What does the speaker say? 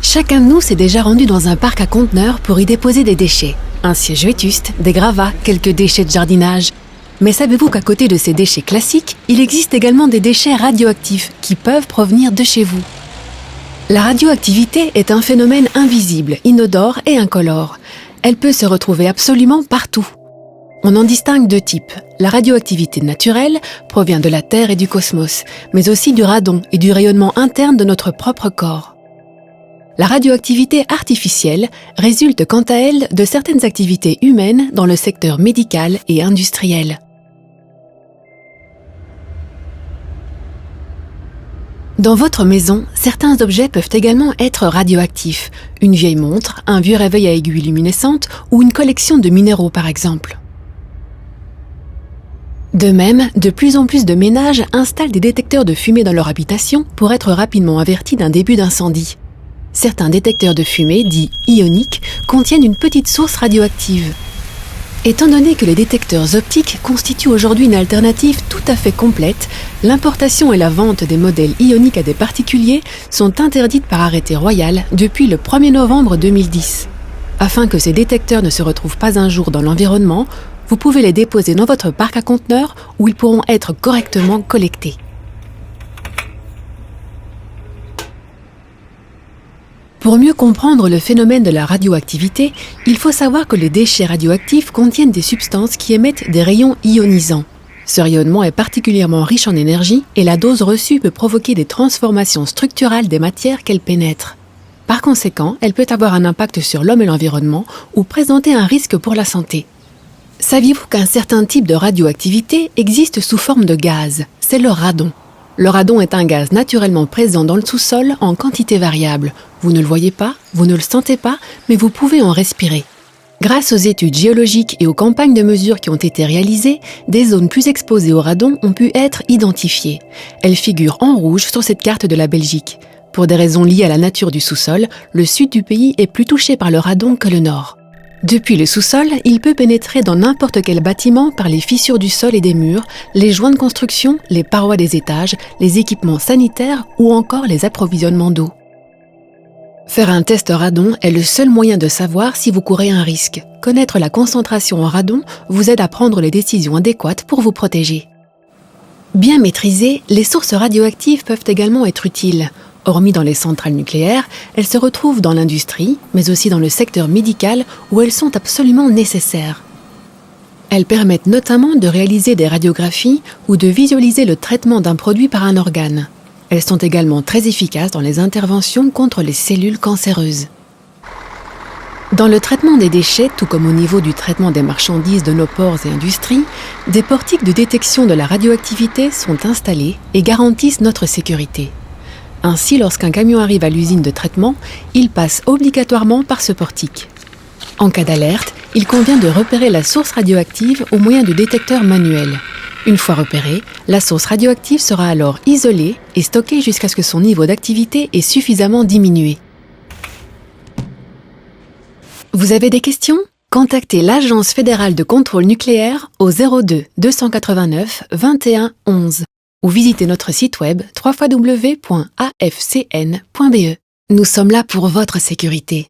Chacun de nous s'est déjà rendu dans un parc à conteneurs pour y déposer des déchets. Un siège vétuste, des gravats, quelques déchets de jardinage. Mais savez-vous qu'à côté de ces déchets classiques, il existe également des déchets radioactifs qui peuvent provenir de chez vous? La radioactivité est un phénomène invisible, inodore et incolore. Elle peut se retrouver absolument partout. On en distingue deux types. La radioactivité naturelle provient de la Terre et du cosmos, mais aussi du radon et du rayonnement interne de notre propre corps. La radioactivité artificielle résulte quant à elle de certaines activités humaines dans le secteur médical et industriel. Dans votre maison, certains objets peuvent également être radioactifs. Une vieille montre, un vieux réveil à aiguille luminescente ou une collection de minéraux par exemple. De même, de plus en plus de ménages installent des détecteurs de fumée dans leur habitation pour être rapidement avertis d'un début d'incendie. Certains détecteurs de fumée, dits ioniques, contiennent une petite source radioactive. Étant donné que les détecteurs optiques constituent aujourd'hui une alternative tout à fait complète, l'importation et la vente des modèles ioniques à des particuliers sont interdites par arrêté royal depuis le 1er novembre 2010. Afin que ces détecteurs ne se retrouvent pas un jour dans l'environnement, vous pouvez les déposer dans votre parc à conteneurs où ils pourront être correctement collectés. Pour mieux comprendre le phénomène de la radioactivité, il faut savoir que les déchets radioactifs contiennent des substances qui émettent des rayons ionisants. Ce rayonnement est particulièrement riche en énergie et la dose reçue peut provoquer des transformations structurales des matières qu'elle pénètre. Par conséquent, elle peut avoir un impact sur l'homme et l'environnement ou présenter un risque pour la santé. Saviez-vous qu'un certain type de radioactivité existe sous forme de gaz? C'est le radon. Le radon est un gaz naturellement présent dans le sous-sol en quantité variable. Vous ne le voyez pas, vous ne le sentez pas, mais vous pouvez en respirer. Grâce aux études géologiques et aux campagnes de mesure qui ont été réalisées, des zones plus exposées au radon ont pu être identifiées. Elles figurent en rouge sur cette carte de la Belgique. Pour des raisons liées à la nature du sous-sol, le sud du pays est plus touché par le radon que le nord. Depuis le sous-sol, il peut pénétrer dans n'importe quel bâtiment par les fissures du sol et des murs, les joints de construction, les parois des étages, les équipements sanitaires ou encore les approvisionnements d'eau. Faire un test radon est le seul moyen de savoir si vous courez un risque. Connaître la concentration en radon vous aide à prendre les décisions adéquates pour vous protéger. Bien maîtrisées, les sources radioactives peuvent également être utiles. Hormis dans les centrales nucléaires, elles se retrouvent dans l'industrie, mais aussi dans le secteur médical où elles sont absolument nécessaires. Elles permettent notamment de réaliser des radiographies ou de visualiser le traitement d'un produit par un organe. Elles sont également très efficaces dans les interventions contre les cellules cancéreuses. Dans le traitement des déchets, tout comme au niveau du traitement des marchandises de nos ports et industries, des portiques de détection de la radioactivité sont installés et garantissent notre sécurité. Ainsi, lorsqu'un camion arrive à l'usine de traitement, il passe obligatoirement par ce portique. En cas d'alerte, il convient de repérer la source radioactive au moyen de détecteurs manuels. Une fois repérée, la source radioactive sera alors isolée et stockée jusqu'à ce que son niveau d'activité ait suffisamment diminué. Vous avez des questions? Contactez l'Agence fédérale de contrôle nucléaire au 02 289 21 11 ou visitez notre site web www.afcn.be. Nous sommes là pour votre sécurité.